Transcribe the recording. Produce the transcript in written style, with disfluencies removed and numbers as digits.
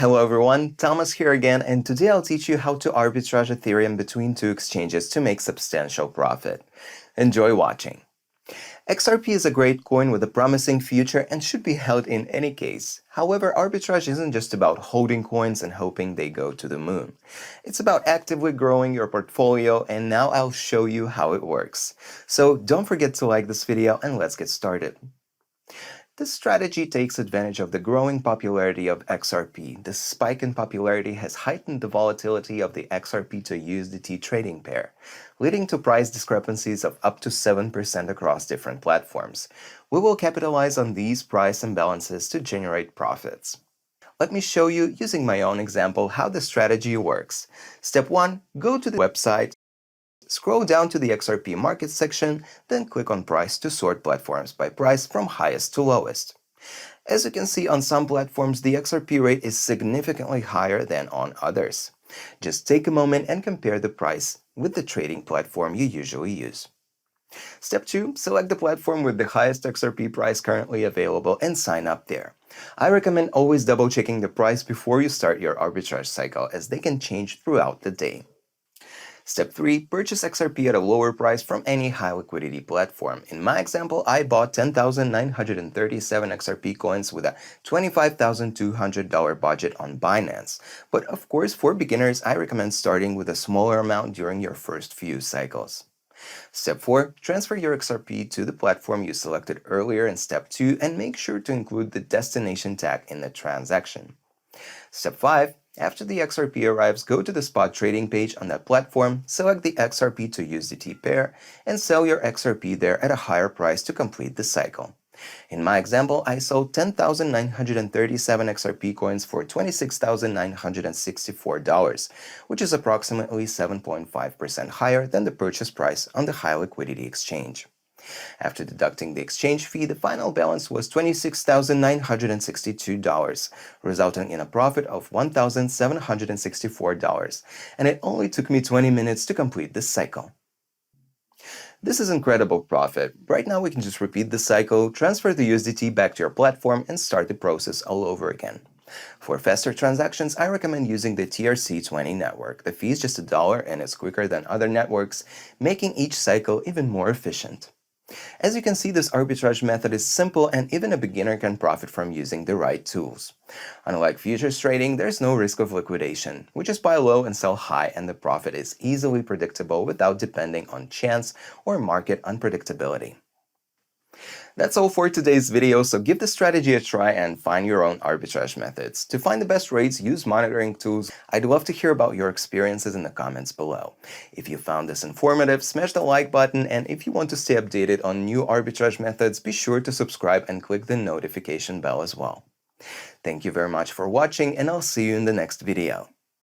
Hello everyone, Thomas here again, and today I'll teach you how to arbitrage Ethereum between two exchanges to make substantial profit. Enjoy watching. XRP is a great coin with a promising future and should be held in any case. However, arbitrage isn't just about holding coins and hoping they go to the moon. It's about actively growing your portfolio, and now I'll show you how it works. So don't forget to like this video and let's get started. This strategy takes advantage of the growing popularity of XRP. The spike in popularity has heightened the volatility of the XRP to USDT trading pair, leading to price discrepancies of up to 7% across different platforms. We will capitalize on these price imbalances to generate profits. Let me show you, using my own example, how the strategy works. Step 1. Go to the website. Scroll down to the XRP market section, then click on price to sort platforms by price from highest to lowest. As you can see, on some platforms, the XRP rate is significantly higher than on others. Just take a moment and compare the price with the trading platform you usually use. Step 2. Select the platform with the highest XRP price currently available and sign up there. I recommend always double-checking the price before you start your arbitrage cycle, as they can change throughout the day. Step 3. Purchase XRP at a lower price from any high-liquidity platform. In my example, I bought 10,937 XRP coins with a $25,200 budget on Binance. But of course, for beginners, I recommend starting with a smaller amount during your first few cycles. Step 4. Transfer your XRP to the platform you selected earlier in Step 2 and make sure to include the destination tag in the transaction. Step 5. After the XRP arrives, go to the spot trading page on that platform, select the XRP to USDT pair, and sell your XRP there at a higher price to complete the cycle. In my example, I sold 10,937 XRP coins for $26,964, which is approximately 7.5% higher than the purchase price on the high liquidity exchange. After deducting the exchange fee, the final balance was $26,962, resulting in a profit of $1,764, and it only took me 20 minutes to complete this cycle. This is incredible profit. Right now we can just repeat the cycle, transfer the USDT back to your platform, and start the process all over again. For faster transactions, I recommend using the TRC20 network. The fee is just $1 and it's quicker than other networks, making each cycle even more efficient. As you can see, this arbitrage method is simple and even a beginner can profit from using the right tools. Unlike futures trading, there's no risk of liquidation. We just buy low and sell high, and the profit is easily predictable without depending on chance or market unpredictability. That's all for today's video, so give the strategy a try and find your own arbitrage methods. To find the best rates, use monitoring tools. I'd love to hear about your experiences in the comments below. If you found this informative, smash the like button, and if you want to stay updated on new arbitrage methods, be sure to subscribe and click the notification bell as well. Thank you very much for watching, and I'll see you in the next video.